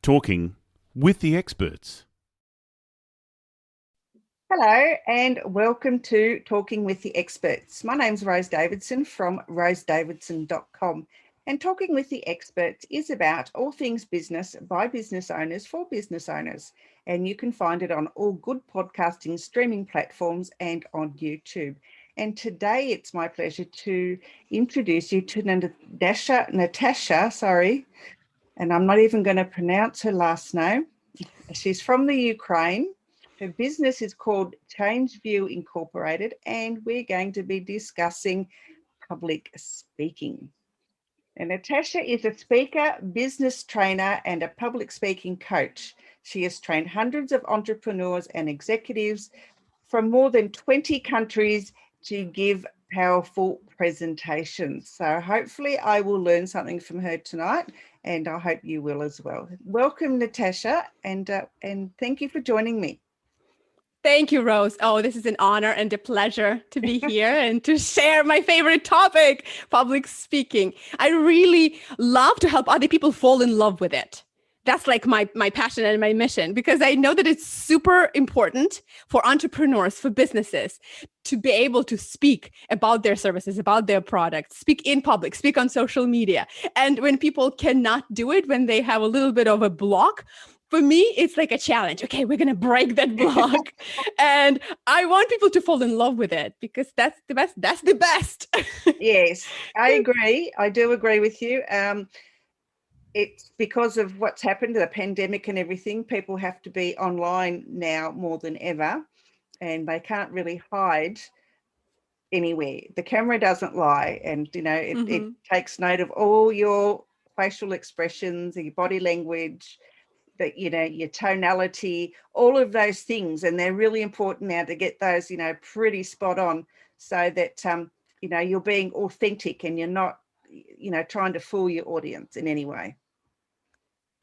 Talking with the Experts. Hello and welcome to Talking with the Experts. My name's Rose Davidson from rosedavidson.com, and Talking with the Experts is about all things business by business owners for business owners, and you can find it on all good podcasting streaming platforms and on YouTube. And today it's my pleasure to introduce you to Natasha, and I'm not even going to pronounce her last name. She's from the Ukraine. Her business is called Change View Incorporated, and we're going to be discussing public speaking. And Natasha is a speaker, business trainer, and a public speaking coach. She has trained hundreds of entrepreneurs and executives from more than 20 countries to give powerful presentations. So hopefully I will learn something from her tonight, and I hope you will as well. Welcome, Natasha, and thank you for joining me. Thank you, Rose. Oh, this is an honor and a pleasure to be here and to share my favorite topic, public speaking. I really love to help other people fall in love with it. That's like my passion and my mission, because I know that it's super important for entrepreneurs, for businesses, to be able to speak about their services, about their products, speak in public, speak on social media. And when people cannot do it, when they have a little bit of a block, for me, it's like a challenge. Okay, we're going to break that block. And I want people to fall in love with it, because that's the best. That's the best. Yes, I agree. I do agree with you. It's because of what's happened to the pandemic and everything. People have to be online now more than ever, and they can't really hide anywhere. The camera doesn't lie, and it takes note of all your facial expressions, your body language, your tonality, all of those things. And they're really important now to get those, pretty spot on, so that, you're being authentic and you're not, trying to fool your audience in any way.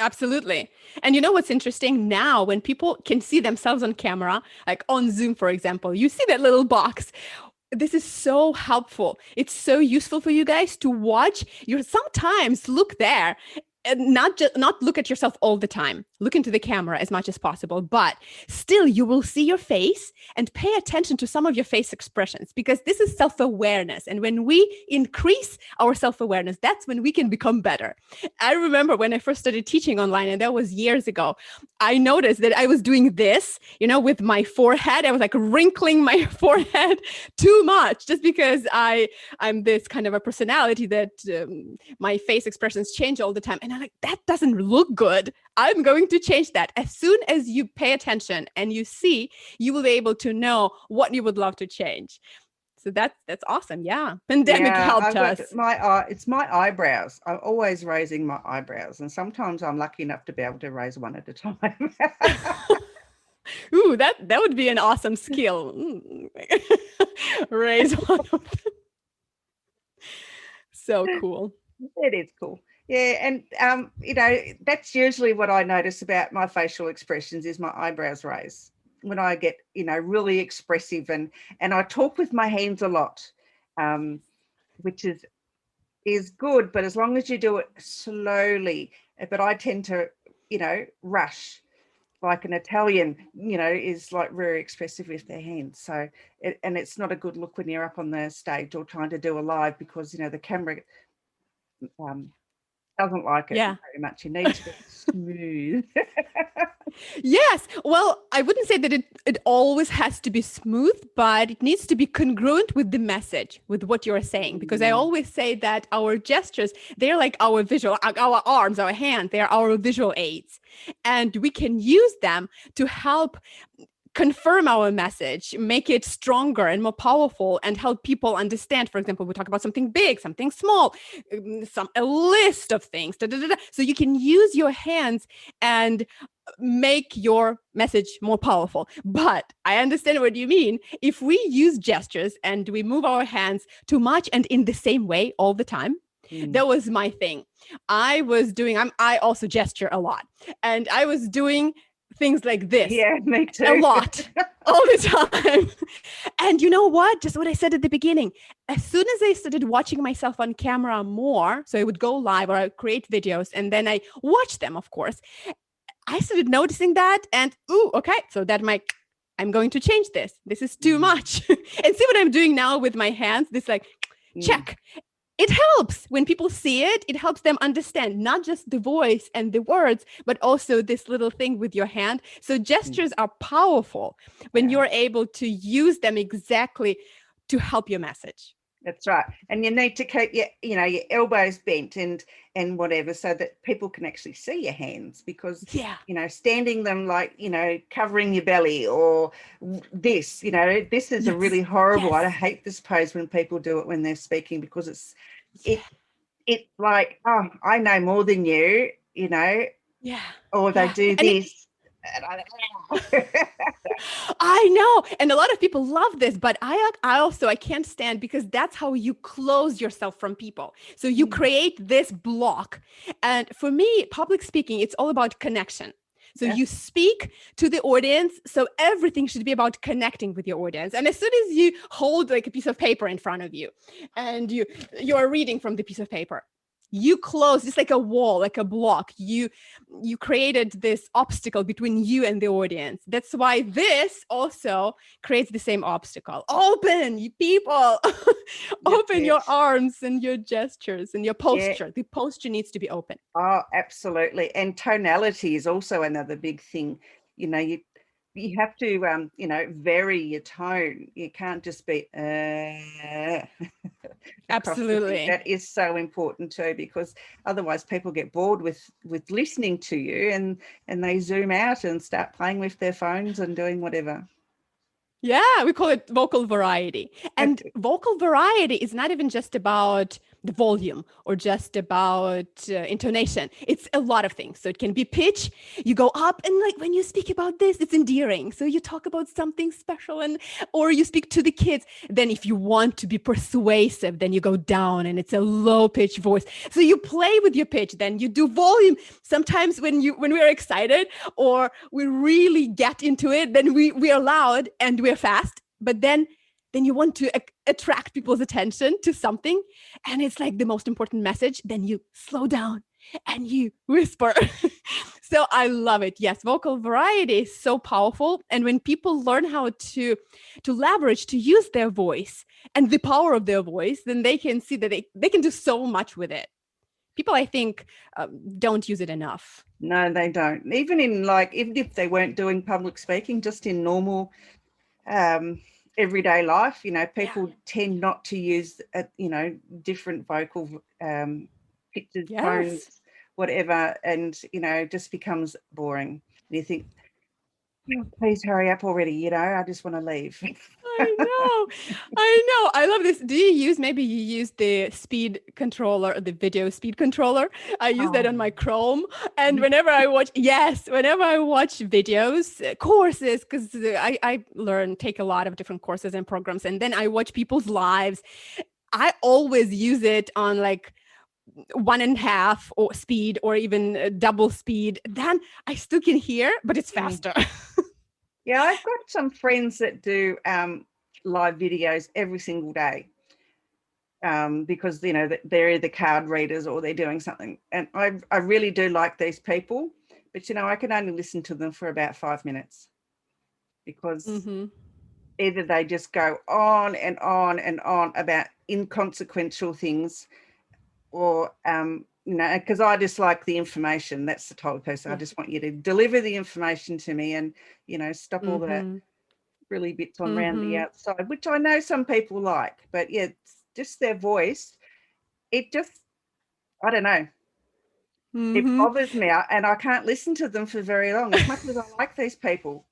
Absolutely. And you know what's interesting now, when people can see themselves on camera, like on Zoom, for example, you see that little box. This is so helpful. It's so useful for you guys to watch. You sometimes look there and not look at yourself all the time. Look into the camera as much as possible, but still you will see your face and pay attention to some of your face expressions, because this is self-awareness. And when we increase our self-awareness, that's when we can become better. I remember when I first started teaching online, and that was years ago, I noticed that I was doing this, with my forehead. I was like wrinkling my forehead too much, just because I'm this kind of a personality that my face expressions change all the time. And I'm like, that doesn't look good. I'm going to change that. As soon as you pay attention and you see, you will be able to know what you would love to change. So that's awesome. Yeah. Pandemic helped us. It's my eyebrows. I'm always raising my eyebrows, and sometimes I'm lucky enough to be able to raise one at a time. Ooh, that would be an awesome skill. Raise one of them. So cool. It is cool. Yeah, and that's usually what I notice about my facial expressions is my eyebrows raise when I get really expressive, and I talk with my hands a lot, which is good, but as long as you do it slowly. But I tend to rush, like an Italian is like very expressive with their hands. So and it's not a good look when you're up on the stage or trying to do a live, because the camera doesn't like it very much. You need to be smooth. Yes. Well, I wouldn't say that it always has to be smooth, but it needs to be congruent with the message, with what you're saying. Because I always say that our gestures, they're like our arms, our hands, they're our visual aids. And we can use them to help confirm our message, make it stronger and more powerful, and help people understand. For example, we talk about something big, something small, a list of things. So you can use your hands and make your message more powerful. But I understand what you mean. If we use gestures and we move our hands too much and in the same way all the time, that was my thing. I also gesture a lot, and I was doing things like this. Yeah, me too. A lot, all the time. And you know what? Just what I said at the beginning. As soon as I started watching myself on camera more, so I would go live or I would create videos and then I watch them, of course. I started noticing that, and okay, so I'm going to change this. This is too much. And see what I'm doing now with my hands, this like check. It helps when people see it. It helps them understand not just the voice and the words, but also this little thing with your hand. So gestures are powerful when you're able to use them exactly to help your message. That's right. And you need to keep your elbows bent and whatever, so that people can actually see your hands, because standing them like, covering your belly or this, this is a really horrible. I hate this pose when people do it when they're speaking, because it's like, oh, I know more than you, or they do this. I know. And a lot of people love this, but I can't stand, because that's how you close yourself from people. So you create this block. And for me, public speaking, it's all about connection. So you speak to the audience. So everything should be about connecting with your audience. And as soon as you hold like a piece of paper in front of you and you're reading from the piece of paper, you close, it's like a wall, like a block. You created this obstacle between you and the audience. That's why this also creates the same obstacle. Open, you people. Open your arms and your gestures and your posture. The posture needs to be open. Oh, absolutely. And tonality is also another big thing. You have to, vary your tone. You can't just be, Absolutely. That is so important too, because otherwise people get bored with listening to you, and they zoom out and start playing with their phones and doing whatever. Yeah, we call it vocal variety. And vocal variety is not even just about the volume or just about intonation. It's a lot of things. So it can be pitch. You go up, and like when you speak about this, it's endearing. So you talk about something special, or you speak to the kids. Then if you want to be persuasive, then you go down and it's a low pitch voice. So you play with your pitch. Then you do volume. Sometimes when we're excited or we really get into it, then we are loud and we're fast. But then you want to attract people's attention to something, and it's like the most important message, then you slow down and you whisper. So I love it. Yes, vocal variety is so powerful. And when people learn how to leverage, to use their voice and the power of their voice, then they can see that they can do so much with it. People, I think, don't use it enough. No, they don't. Even if they weren't doing public speaking, just in normal everyday life, people tend not to use different vocal pitches, tones, whatever, and it just becomes boring. And you think, please hurry up already, I just want to leave. I know. I love this. Do you use the speed controller, the video speed controller? I use that on my Chrome. And whenever I watch videos, courses, because I take a lot of different courses and programs, and then I watch people's lives. I always use it on like 1.5 or speed, or even double speed. Then I still can hear, but it's faster. Yeah, I've got some friends that do live videos every single day because, they're either card readers or they're doing something. And I really do like these people, but, I can only listen to them for about 5 minutes, because either they just go on and on and on about inconsequential things, or because I just like the information. That's the type of person. I just want you to deliver the information to me, and stop all that really bits on around the outside, which I know some people like. But it's just their voice. It just, I don't know. It bothers me, and I can't listen to them for very long, as much as I like these people.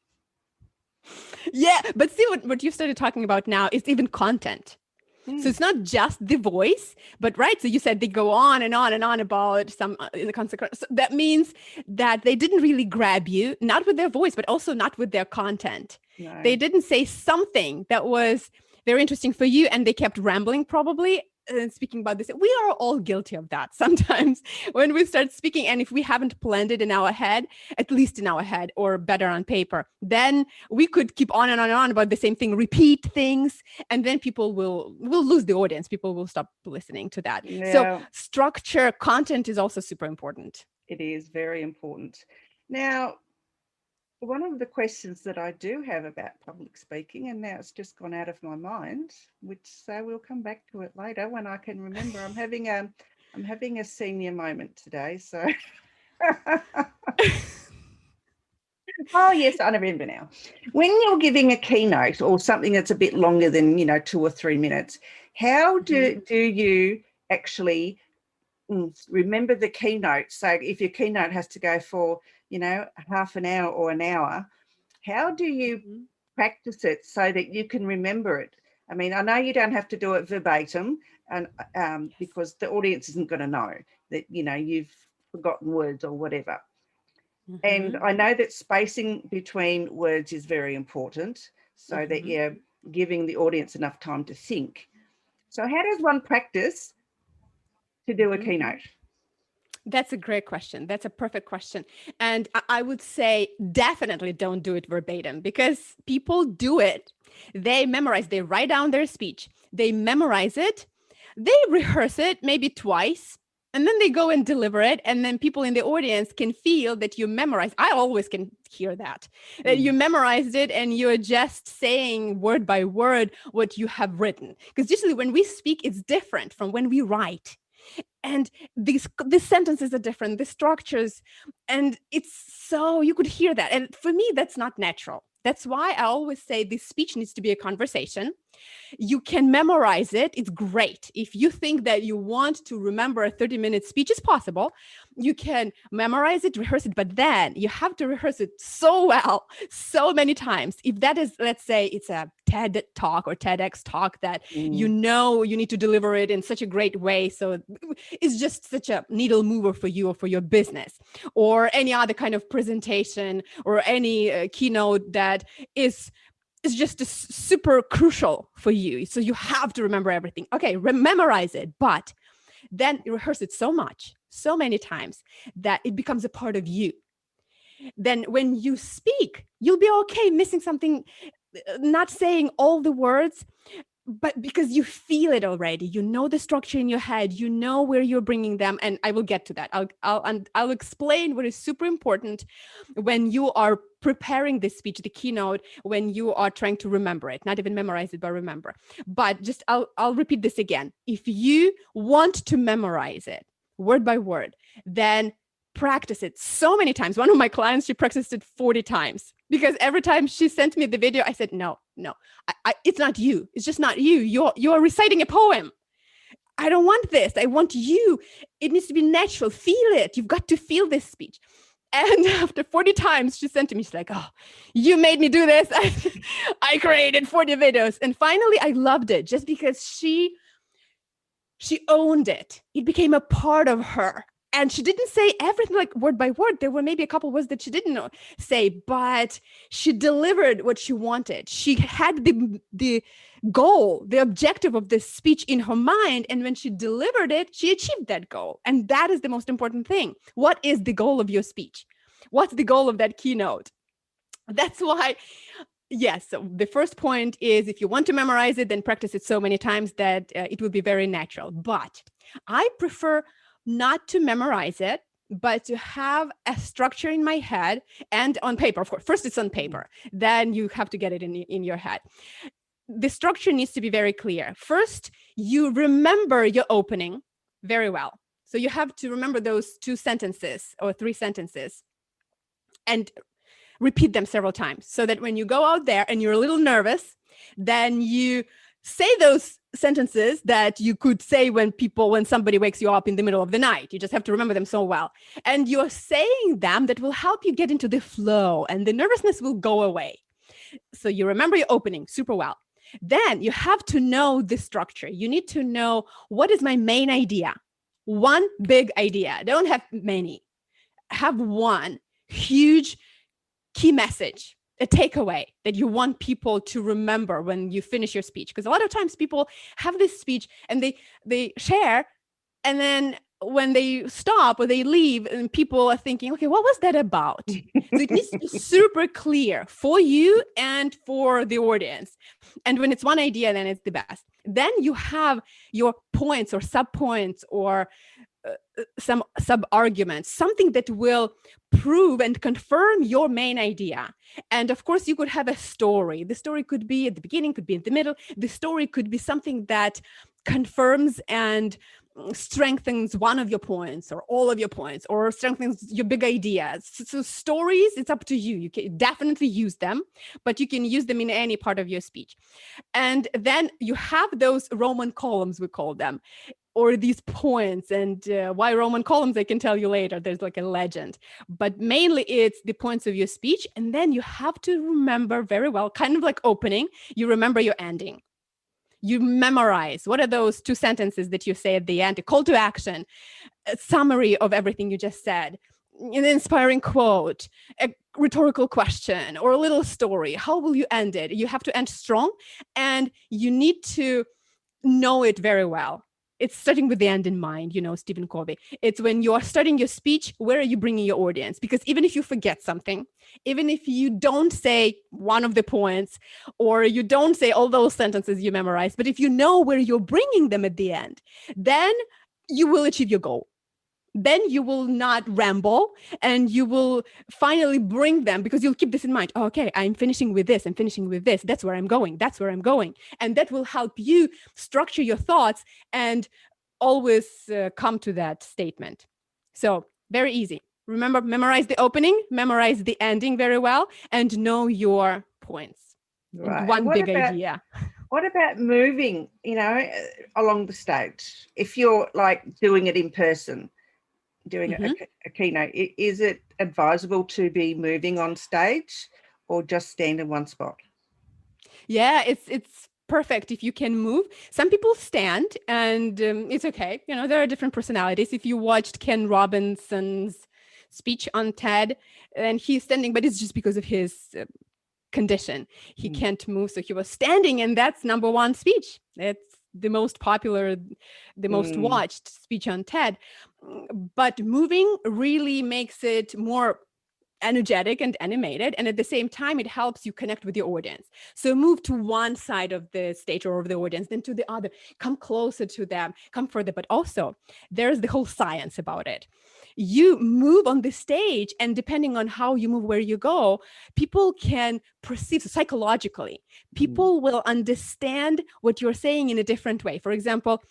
Yeah, but see what you started talking about now is even content. So it's not just the voice, but so you said they go on and on and on about some the consequence. So that means that they didn't really grab you, not with their voice, but also not with their content. No. They didn't say something that was very interesting for you, and they kept rambling probably. And speaking about this, we are all guilty of that sometimes when we start speaking, and if we haven't planned it in our head, at least in our head, or better on paper, then we could keep on and on and on about the same thing, repeat things, and then people will lose the audience. People will stop listening to that. Yeah. So structure, content is also super important. It is very important. Now, one of the questions that I do have about public speaking, and now it's just gone out of my mind, which so we'll come back to it later when I can remember. I'm having a senior moment today, so. Oh yes, I remember now. When you're giving a keynote or something that's a bit longer than 2 or 3 minutes, how do you actually remember the keynote? So if your keynote has to go for half an hour or an hour, how do you practice it so that you can remember it? I mean, I know you don't have to do it verbatim, and because the audience isn't going to know that you've forgotten words or whatever. And I know that spacing between words is very important so that you're giving the audience enough time to think. So how does one practice to do a keynote? That's a great question. That's a perfect question. And I would say definitely don't do it verbatim, because people do it. They memorize, they write down their speech, they memorize it, they rehearse it maybe twice, and then they go and deliver it. And then people in the audience can feel that you memorized. I always can hear that you memorized it and you're just saying word by word what you have written. Because usually when we speak, it's different from when we write. And these sentences are different, the structures, and it's so you could hear that. And for me, that's not natural. That's why I always say this speech needs to be a conversation. You can memorize it. It's great. If you think that you want to remember a 30-minute speech, it's possible. You can memorize it, rehearse it, but then you have to rehearse it so well, so many times. If that is, let's say it's a TED talk or TEDx talk that you need to deliver it in such a great way. So it's just such a needle mover for you or for your business, or any other kind of presentation or any keynote that is just super crucial for you. So you have to remember everything. Okay, memorize it, but then rehearse it so much, so many times that it becomes a part of you. Then when you speak, you'll be okay missing something, not saying all the words, but because you feel it already, you know the structure in your head, you know where you're bringing them. And I will get to that. I'll explain what is super important when you are preparing this speech, the keynote, when you are trying to remember it, not even memorize it, but remember. But just I'll repeat this again. If you want to memorize it word by word, then practice it so many times. One of my clients, she practiced it 40 times, because every time she sent me the video, I said, no, it's not you. It's just not you. You're reciting a poem. I don't want this. I want you. It needs to be natural. Feel it. You've got to feel this speech. And after 40 times, she sent to me, she's like, oh, you made me do this. I created 40 videos. And finally, I loved it just because she owned it. It became a part of her. And she didn't say everything like word by word. There were maybe a couple words that she didn't say, but she delivered what she wanted. She had the goal, the objective of this speech in her mind. And when she delivered it, she achieved that goal. And that is the most important thing. What is the goal of your speech? What's the goal of that keynote? That's why, yes. So the first point is, if you want to memorize it, then practice it so many times that it will be very natural. But I prefer not to memorize it, but to have a structure in my head and on paper. Of course, first it's on paper, then you have to get it in your head. The structure needs to be very clear. First, you remember your opening very well. So you have to remember those 2 sentences or 3 sentences and repeat them several times, so that when you go out there and you're a little nervous, then you say those sentences that you could say when somebody wakes you up in the middle of the night. You just have to remember them so well. And you're saying them that will help you get into the flow, and the nervousness will go away. So you remember your opening super well. Then you have to know the structure. You need to know, what is my main idea? One big idea. Don't have many. Have one huge key message, a takeaway that you want people to remember when you finish your speech. Because a lot of times people have this speech and they share, and then when they stop or they leave, and people are thinking, okay, what was that about? So it needs to be super clear for you and for the audience. And when it's one idea, then it's the best. Then you have your points or sub-points or some sub-arguments, something that will prove and confirm your main idea. And of course, you could have a story. The story could be at the beginning, could be in the middle. The story could be something that confirms and strengthens one of your points or all of your points, or strengthens your big ideas. So stories, it's up to you. You can definitely use them, but you can use them in any part of your speech. And then you have those Roman columns, we call them, or these points. And why Roman columns, I can tell you later. There's like a legend, but mainly it's the points of your speech. And then you have to remember very well, kind of like opening, you remember your ending. You memorize what are those 2 sentences that you say at the end, a call to action, a summary of everything you just said, an inspiring quote, a rhetorical question, or a little story. How will you end it? You have to end strong, and you need to know it very well. It's starting with the end in mind, Stephen Covey. It's when you are starting your speech, where are you bringing your audience? Because even if you forget something, even if you don't say one of the points, or you don't say all those sentences you memorized, but if you know where you're bringing them at the end, then you will achieve your goal. Then you will not ramble, and you will finally bring them, because you'll keep this in mind. Oh, okay, I'm finishing with this. I'm finishing with this. That's where I'm going. That's where I'm going. And that will help you structure your thoughts and always come to that statement. So very easy. Remember, memorize the opening, memorize the ending very well, and know your points. Right. One big idea. What about moving, along the stage? If you're like doing it in person, doing a keynote, is it advisable to be moving on stage or just stand in one spot? Yeah, it's perfect if you can move. Some people stand, and it's okay. There are different personalities. If you watched Ken Robinson's speech on TED, and he's standing, but it's just because of his condition. He can't move, so he was standing, and that's number 1 speech. It's the most popular, the most watched speech on TED. But moving really makes it more energetic and animated, and at the same time it helps you connect with your audience. So move to one side of the stage or of the audience, then to the other, come closer to them, come further. But also there's the whole science about it. You move on the stage, and depending on how you move, where you go, people can perceive psychologically. People will understand what you're saying in a different way. For example,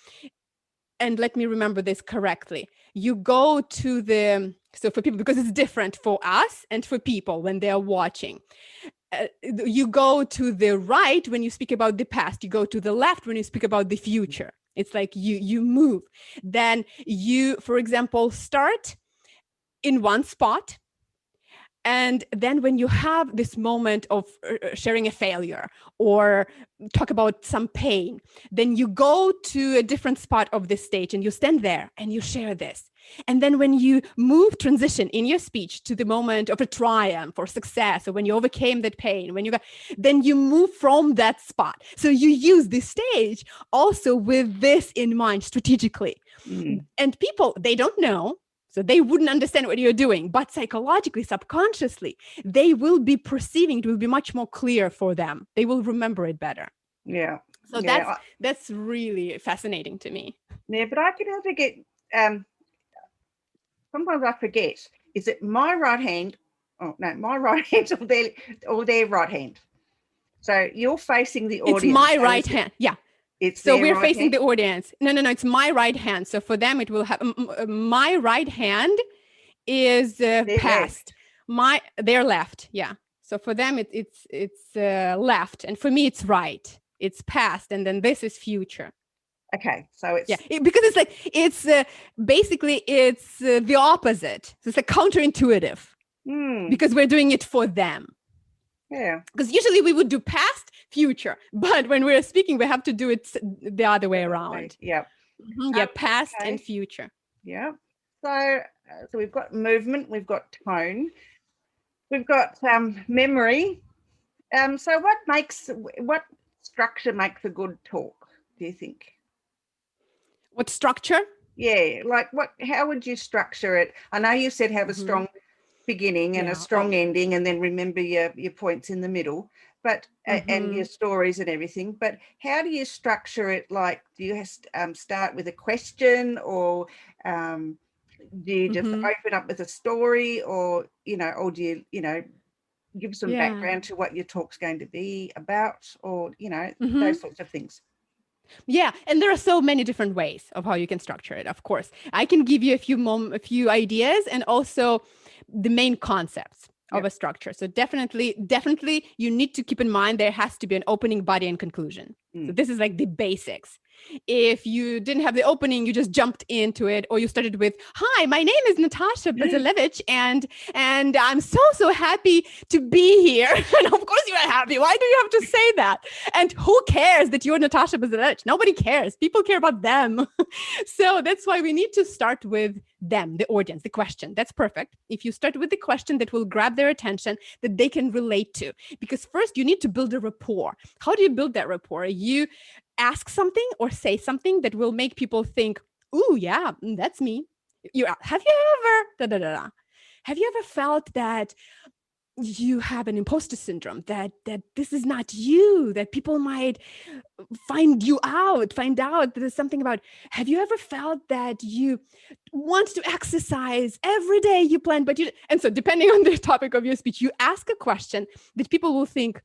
and let me remember this correctly. You go to so for people, because it's different for us and for people when they're watching. You go to the right when you speak about the past. You go to the left when you speak about the future. It's like you move. Then you, for example, start in one spot. And then when you have this moment of sharing a failure or talk about some pain, then you go to a different spot of the stage and you stand there and you share this. And then when you transition in your speech to the moment of a triumph or success, or when you overcame that pain, then you move from that spot. So you use the stage also with this in mind strategically. And people, they don't know. So they wouldn't understand what you're doing, but psychologically, subconsciously, they will be perceiving, it will be much more clear for them. They will remember it better. Yeah. So that's really fascinating to me. Yeah, but I can never get, sometimes I forget, is it my right hand? Oh, no, my right hand or their right hand. So you're facing the audience. It's my right hand. Yeah. So we're facing the audience. No, it's my right hand. So for them, it will have my right hand is past. Their left. Yeah. So for them, it's left, and for me, it's right. It's past, and then this is future. Okay, so it's because it's basically it's the opposite. So it's counterintuitive because we're doing it for them. Yeah. Because usually we would do past, future, but when we're speaking, we have to do it the other way around. Yeah. Past and future. Yeah. So we've got movement, we've got tone, we've got memory. So what structure makes a good talk, do you think? What structure? Yeah, how would you structure it? I know you said have a strong beginning and a strong ending, and then remember your points in the middle. but and your Mhm. stories and everything. But how do you structure it? Like, do you start with a question, or do you just Mhm. open up with a story, or or do you give some Yeah. background to what your talk's going to be about, or Mhm. those sorts of things? Yeah, and there are so many different ways of how you can structure it. Of course, I can give you a few ideas, and also the main concepts of Yep. a structure. So definitely, you need to keep in mind there has to be an opening, body, and conclusion. So Mm. this is like the basics. If you didn't have the opening, you just jumped into it, or you started with, "Hi, my name is Natasha Bazilevych, and I'm so happy to be here." And of course, you are happy. Why do you have to say that? And who cares that you're Natasha Bazilevich? Nobody cares. People care about them. So that's why we need to start with them, the audience, the question. That's perfect. If you start with the question that will grab their attention, that they can relate to, because first you need to build a rapport. How do you build that rapport? You ask something or say something that will make people think, "Ooh, yeah, that's me." Have you ever have you ever felt that you have an imposter syndrome, that this is not you, that people might find out that there's something about, have you ever felt that you want to exercise every day you plan, but you, and so depending on the topic of your speech, you ask a question that people will think,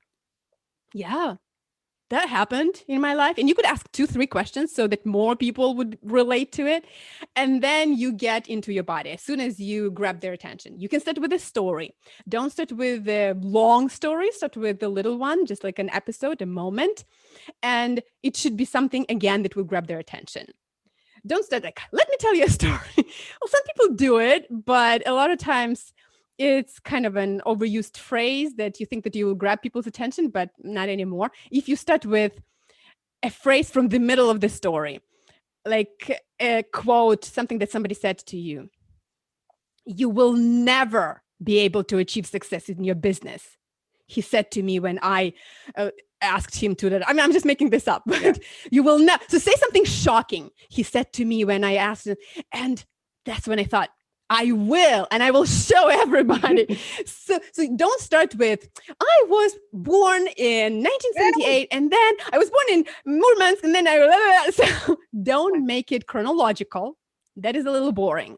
yeah, that happened in my life. And you could ask 2-3 questions so that more people would relate to it. And then you get into your body as soon as you grab their attention. You can start with a story. Don't start with the long story, start with the little one, just like an episode, a moment. And it should be something, again, that will grab their attention. Don't start like, "Let me tell you a story." Well, some people do it, but a lot of times it's kind of an overused phrase that you think that you will grab people's attention, but not anymore. If you start with a phrase from the middle of the story, like a quote, something that somebody said to you, "You will never be able to achieve success in your business," he said to me when I asked him to that. I mean, I'm just making this up, but Yeah. you will not. So say something shocking. He said to me when I asked him, and that's when I thought, I will, and I will show everybody. So don't start with, "I was born in 1978, and then I was born in Murmansk, and then I." So don't make it chronological. That is a little boring.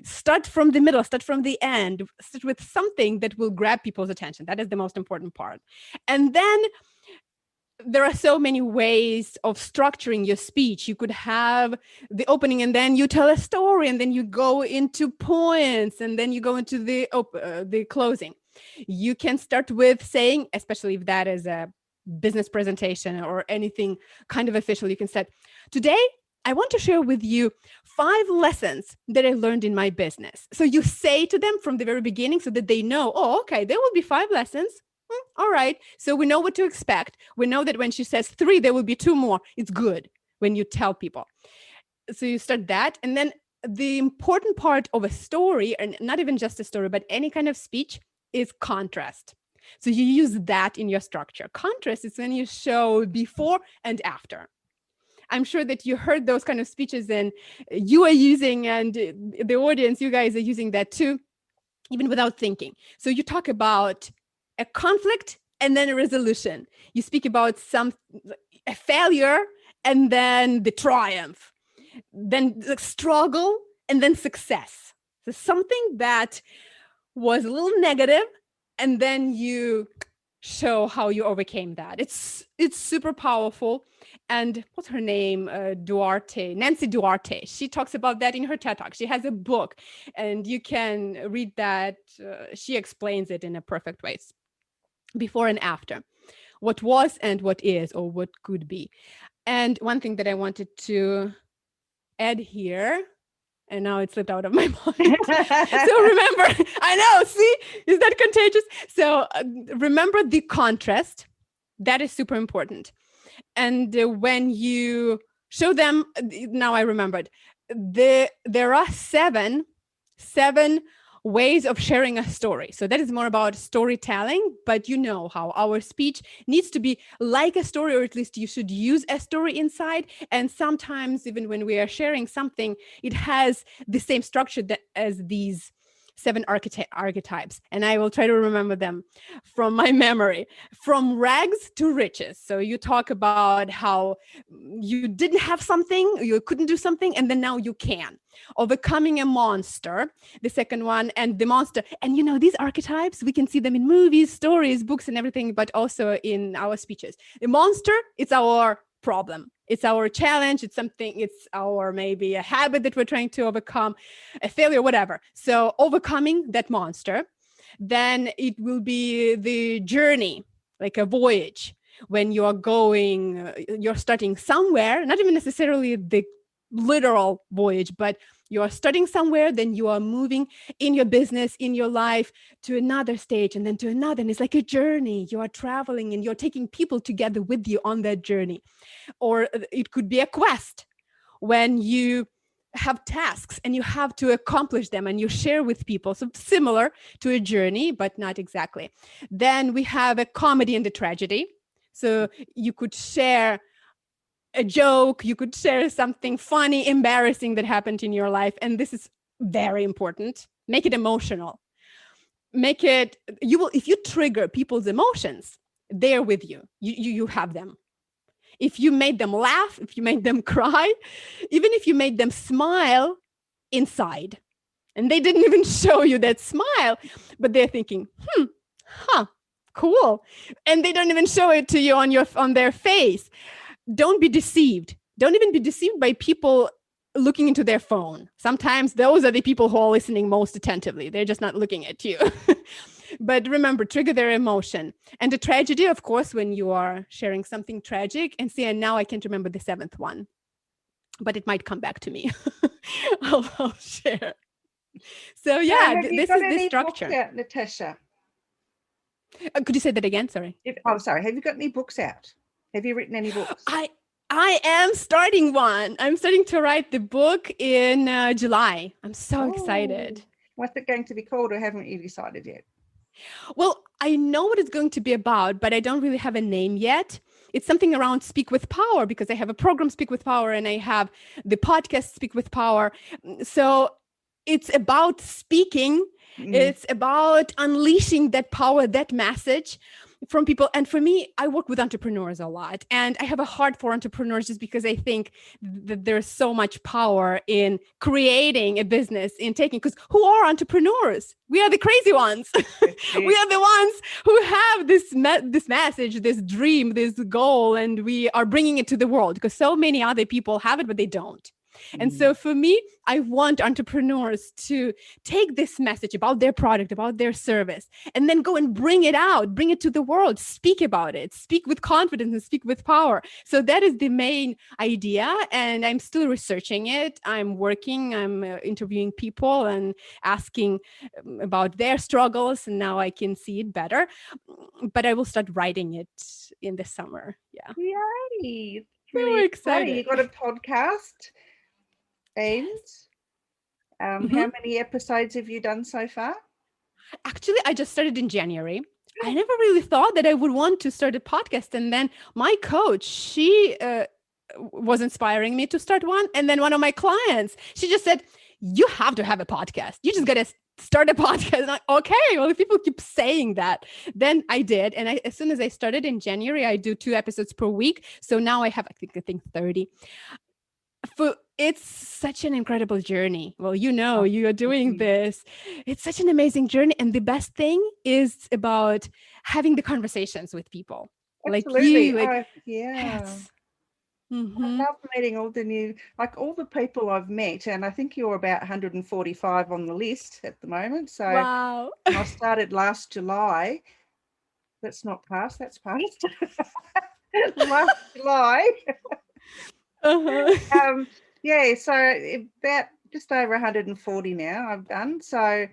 Start from the middle, start from the end, start with something that will grab people's attention. That is the most important part. And then there are so many ways of structuring your speech. You could have the opening, and then you tell a story, and then you go into points, and then you go into the closing. You can start with saying, especially if that is a business presentation or anything kind of official, you can say, "Today, I want to share with you 5 lessons that I learned in my business." So you say to them from the very beginning so that they know, oh, okay, there will be 5 lessons. All right. So we know what to expect. We know that when she says 3, there will be 2 more. It's good when you tell people. So you start that. And then the important part of a story, and not even just a story, but any kind of speech, is contrast. So you use that in your structure. Contrast is when you show before and after. I'm sure that you heard those kind of speeches, and you are using, and the audience, you guys are using that too, even without thinking. So you talk about a conflict and then a resolution. You speak about a failure and then the triumph, then the struggle and then success. So something that was a little negative, and then you show how you overcame that. It's super powerful. And what's her name? Nancy Duarte. She talks about that in her TED Talk. She has a book, and you can read that. She explains it in a perfect way. Before and after, what was and what is, or what could be. And one thing that I wanted to add here, and now it slipped out of my mind. So remember, I know, see, is that contagious? So remember the contrast. That is super important. And when you show them, now I remembered, there are seven ways of sharing a story. So that is more about storytelling, but you know how our speech needs to be like a story, or at least you should use a story inside. And sometimes even when we are sharing something, it has the same structure as these 7 archetypes, and I will try to remember them from my memory. From rags to riches. So you talk about how you didn't have something, you couldn't do something, and then now you can. Overcoming a monster, the second one, and the monster. And these archetypes, we can see them in movies, stories, books, and everything, but also in our speeches. The monster, it's our problem. It's our challenge. It's our maybe a habit that we're trying to overcome, a failure, whatever. So overcoming that monster. Then it will be the journey, like a voyage, when you're starting somewhere, not even necessarily the literal voyage, but you are starting somewhere, then you are moving in your business, in your life, to another stage, and then to another. And it's like a journey. You are traveling and you're taking people together with you on that journey. Or it could be a quest, when you have tasks and you have to accomplish them and you share with people. So similar to a journey, but not exactly. Then we have a comedy and a tragedy. So you could share a joke, you could share something funny, embarrassing that happened in your life. And this is very important. Make it emotional. If you trigger people's emotions, they're with you. You have them. If you made them laugh, if you made them cry, even if you made them smile inside, and they didn't even show you that smile, but they're thinking, cool. And they don't even show it to you on their face. Don't be deceived. Don't even be deceived by people looking into their phone. Sometimes those are the people who are listening most attentively. They're just not looking at you. But remember, trigger their emotion. And the tragedy, of course, when you are sharing something tragic, and now I can't remember the 7th one, but it might come back to me. I'll share. So yeah, this is the structure. Out, Natasha? Could you say that again? Sorry. Sorry. Have you got any books out? Have you written any books? I am starting one. I'm starting to write the book in July. I'm so excited. What's it going to be called, or haven't you decided yet? Well, I know what it's going to be about, but I don't really have a name yet. It's something around Speak with Power, because I have a program, Speak with Power, and I have the podcast, Speak with Power. So it's about speaking. It's about unleashing that power, that message from people. And for me, I work with entrepreneurs a lot, and I have a heart for entrepreneurs just because I think that there's so much power in creating a business, in taking, because who are entrepreneurs? We are the crazy ones. We are the ones who have this message, this dream, this goal, and we are bringing it to the world, because so many other people have it, but they don't. And so for me, I want entrepreneurs to take this message about their product, about their service, and then go and bring it out, bring it to the world, speak about it, speak with confidence and speak with power. So that is the main idea. And I'm still researching it. I'm interviewing people and asking about their struggles. And now I can see it better. But I will start writing it in the summer. Yeah. Yay. Really excited. You got a podcast. And how many episodes have you done so far? Actually, I just started in January. I never really thought that I would want to start a podcast. And then my coach, she was inspiring me to start one. And then one of my clients, she just said, you have to have a podcast. You just got to start a podcast. And I'm like, okay, well, if people keep saying that, then I did. And as soon as I started in January, I do 2 episodes per week. So now I have, I think 30. It's such an incredible journey. Well, you are doing this. It's such an amazing journey. And the best thing is about having the conversations with people. Absolutely. Like you. Yes. I love meeting all the people I've met. And I think you're about 145 on the list at the moment. So wow. I started last July. That's not past, that's past. Last July. So about just over 140 now I've done. So,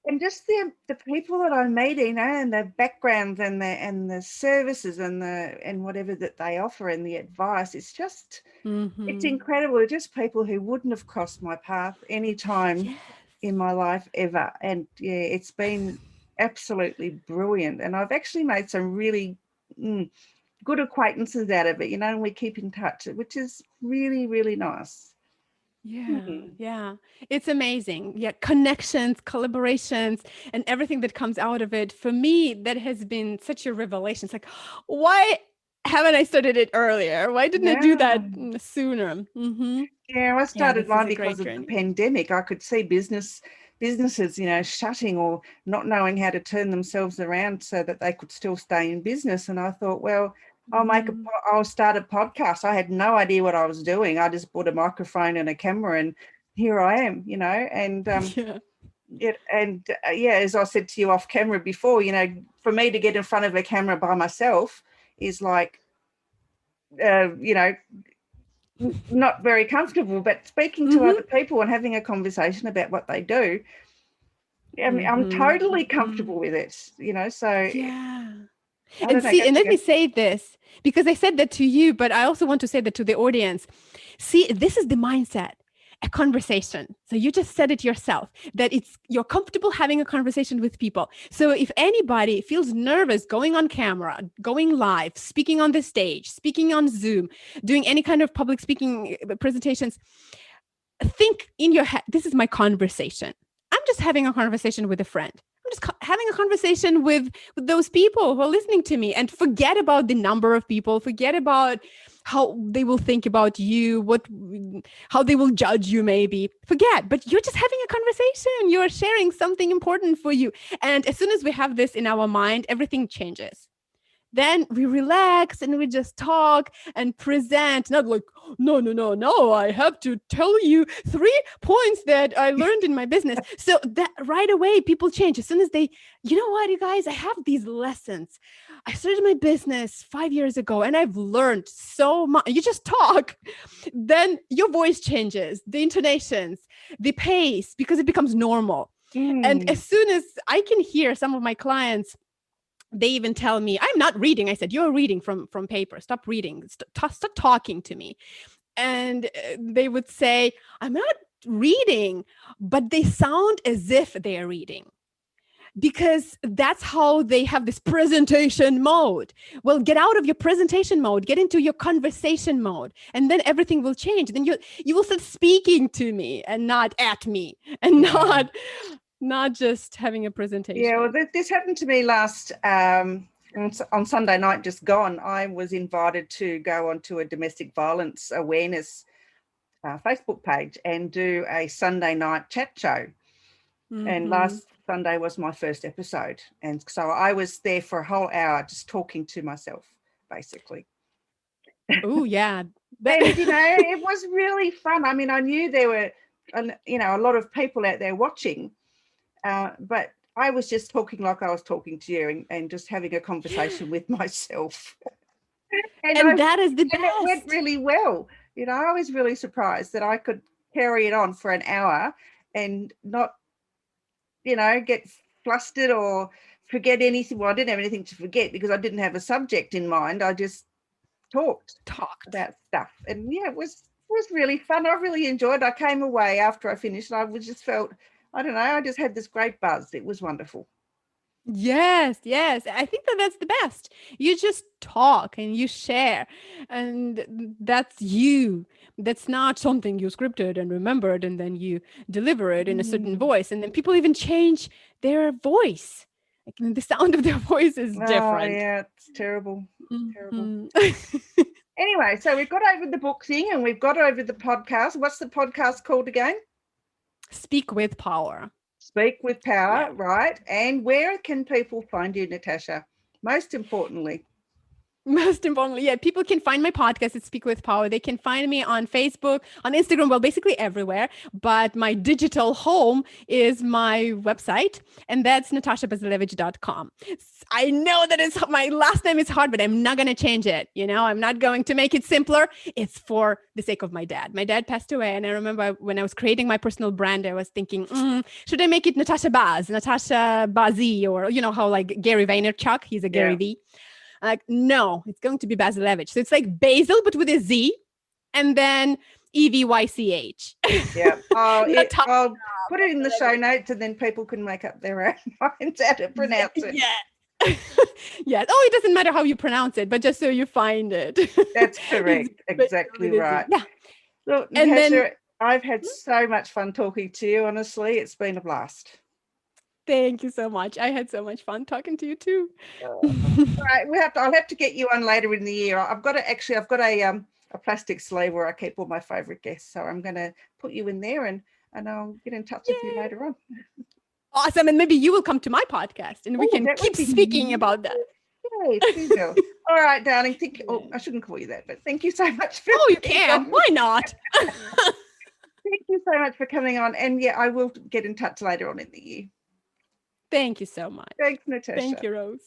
and just the people that I'm meeting, and the backgrounds and the services and whatever that they offer and the advice, it's just it's incredible. They're just people who wouldn't have crossed my path any time in my life ever. And it's been absolutely brilliant. And I've actually made some really good acquaintances out of it, and we keep in touch, which is really, really nice. Yeah, Hmm. yeah. It's amazing. Yeah, connections, collaborations, and everything that comes out of it. For me, that has been such a revelation. It's like, why haven't I started it earlier? Why didn't I do Yeah. that sooner? Mm-hmm. Yeah, I Yeah, started this is mine a great because of the journey. pandemic. I could see businesses, shutting or not knowing how to turn themselves around so that they could still stay in business. And I thought, well, Mm. I'll start a podcast. I had no idea what I was doing. I just bought a microphone and a camera, and here I am, and Yeah. yeah, as I said to you off camera before, for me to get in front of a camera by myself is like, uh, you know, not very comfortable, but speaking to Mm-hmm. other people and having a conversation about what they do, I mean, I'm Mm-hmm. totally Mm-hmm. comfortable with it, so I Yeah. don't And know. see, and let me say this because I said that to you, but I also want to say that to the audience. See, this is the mindset, a conversation. So you just said it yourself that you're comfortable having a conversation with people. So if anybody feels nervous going on camera, going live, speaking on the stage, speaking on Zoom, doing any kind of public speaking presentations, think in your head, this is my conversation. I'm just having a conversation with a friend. I'm just having a conversation with those people who are listening to me, and forget about the number of people, forget about how they will think about you, how they will judge you, maybe forget, but you're just having a conversation. You're sharing something important for you. And as soon as we have this in our mind, everything changes. Then we relax and we just talk and present, not like, no, no, no, no, I have to tell you 3 points that I learned in my business. So that right away, people change. As soon as you know what, you guys, I have these lessons. I started my business 5 years ago and I've learned so much. You just talk, then your voice changes, the intonations, the pace, because it becomes normal. And Mm, as soon as I can hear some of my clients, they even tell me, I'm not reading. I said, you're reading from paper. Stop reading. Stop talking to me. And they would say, I'm not reading, but they sound as if they are reading, because that's how they have this presentation mode. Well, get out of your presentation mode, get into your conversation mode, and then everything will change. Then you will start speaking to me and not at me, and yeah. not just having a Yeah, well, presentation. this happened to me last on Sunday night, just gone. I was invited to go onto a domestic violence awareness Facebook page and do a Sunday night chat show. And Mm-hmm. last Sunday was my first episode. And so I was there for a whole hour just talking to myself, basically. Oh yeah. That And, it was really fun. I mean, I knew there were, a lot of people out there watching, but I was just talking like I was talking to you, and just having a conversation with myself. And and that is the it went best. really well. I was really surprised that I could carry it on for an hour and not, get flustered or forget anything. Well, I didn't have anything to forget because I didn't have a subject in mind. I just talked Talked. about stuff. And yeah, it was really fun. I really enjoyed it. I came away after I finished and I was just felt, I don't know, I just had this great buzz. It was wonderful. Yes, yes. I think that that's the best. You just talk and you share, and that's you. That's not something you scripted and remembered, and then you deliver it in a certain Mm. voice, and then people even change their voice. Like the sound of their voice is Oh different. yeah, it's terrible. Terrible. Mhm. Anyway, so we've got over the book thing and we've got over the podcast. What's the podcast called again? Speak with power. Speak with Yeah. Power, right? And where can people find you, Natasha? Most importantly. Most importantly, yeah, people can find my podcast at Speak with Power. They can find me on Facebook, on Instagram, well, basically everywhere. But my digital home is my website, and that's natashabazilevych.com. I know that my last name is hard, but I'm not going to change it. I'm not going to make it simpler. It's for the sake of my dad. My dad passed away, and I remember when I was creating my personal brand, I was thinking, should I make it Natasha Baz, Natasha Bazi, or how like Gary Vaynerchuk, he's a Gary Yeah. V. Like, no, it's going to be Bazilevych. So it's like Basil, but with a Z, and then Evych. Yeah. Natasha. I'll put it in the show notes and then people can make up their own minds how to pronounce it. Yeah. Yes. Oh, it doesn't matter how you pronounce it, but just so you find it. That's correct. It's Exactly basically the Z. right. Yeah. Look, And then Natasha, I've had so much fun talking to you. Honestly, it's been a blast. Thank you so much. I had so much fun talking to you too. All right, I'll have to get you on later in the year. I've got a plastic sleeve where I keep all my favorite guests. So I'm going to put you in there and I'll get in touch with you Yay. later on. Awesome. And maybe you will come to my podcast and we Oh, can that would keep be speaking about that. Yes, we will. All right, darling. Thank you. Oh, I shouldn't call you that, but thank you so much for Oh, you can. Why not? Thank you so much for coming on. And yeah, I will get in touch later on in the year. Thank you so much. Thanks, Natasha. Thank you, Rose.